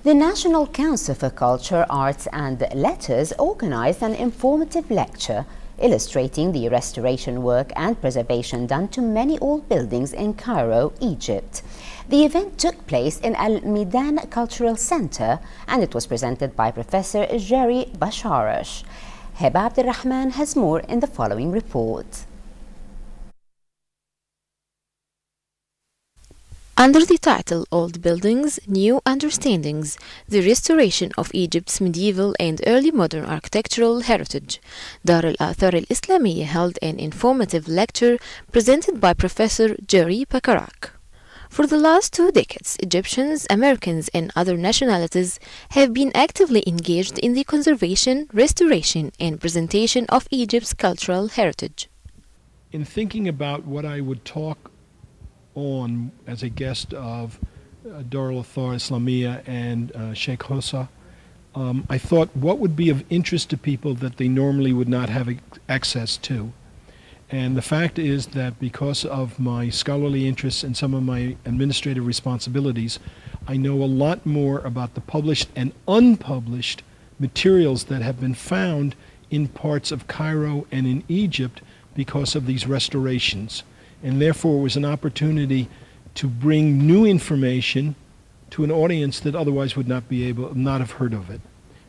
The National Council for Culture, Arts and Letters organized an informative lecture illustrating the restoration work and preservation done to many old buildings in Cairo, Egypt. The event took place in Al-Maidan Cultural Center and it was presented by Professor Jerry Basharash. Heba Abdurrahman has more in the following report. Under the title Old Buildings, New Understandings, the Restoration of Egypt's Medieval and Early Modern Architectural Heritage, Dar al-Athar al-Islamiyya held an informative lecture presented by Professor Jerry Basharash. For the last 2 decades, Egyptians, Americans, and other nationalities have been actively engaged in the conservation, restoration, and presentation of Egypt's cultural heritage. In thinking about what I would talk on as a guest of Dar al-Athar Islamiyya and Sheikh Hossa, I thought what would be of interest to people that they normally would not have access to. And the fact is that because of my scholarly interests and some of my administrative responsibilities, I know a lot more about the published and unpublished materials that have been found in parts of Cairo and in Egypt because of these restorations. And therefore it was an opportunity to bring new information to an audience that otherwise would not have heard of it.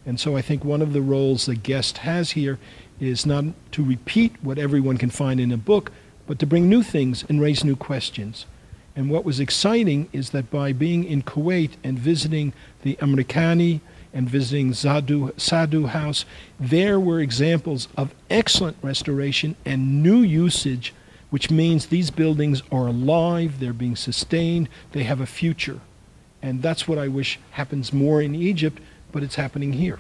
And so I think one of the roles the guest has here is not to repeat what everyone can find in a book, but to bring new things and raise new questions. And what was exciting is that by being in Kuwait and visiting the Americani and visiting Sadu House, there were examples of excellent restoration and new usage, which means these buildings are alive, they're being sustained, they have a future. And that's what I wish happens more in Egypt, but it's happening here.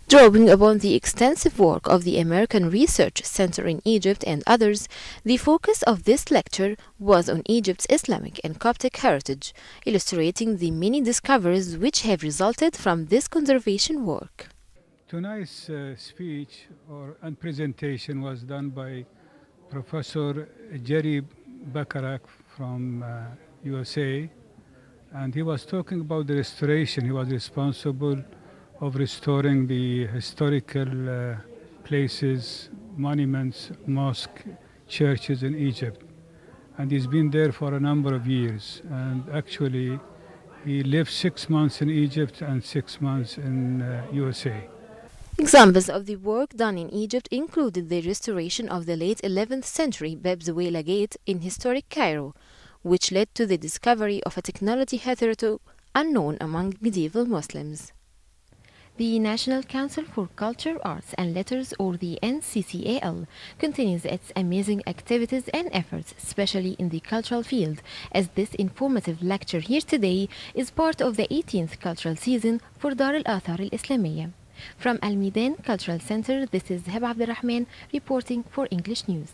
Drawing upon the extensive work of the American Research Center in Egypt and others, the focus of this lecture was on Egypt's Islamic and Coptic heritage, illustrating the many discoveries which have resulted from this conservation work. Tonight's speech and presentation was done by Professor Jerry Basharash from USA, and he was talking about the restoration. He was responsible of restoring the historical places, monuments, mosques, churches in Egypt. And he's been there for a number of years. And actually, he lived 6 months in Egypt and 6 months in USA. Examples of the work done in Egypt included the restoration of the late 11th century Bab Zuwayla Gate in historic Cairo, which led to the discovery of a technology hitherto unknown among medieval Muslims. The National Council for Culture, Arts and Letters, or the NCCAL, continues its amazing activities and efforts, especially in the cultural field, as this informative lecture here today is part of the 18th cultural season for Dar al-Athar al-Islamiyya. From Al-Maidan Cultural Center, this is Heba Abdurrahman reporting for English News.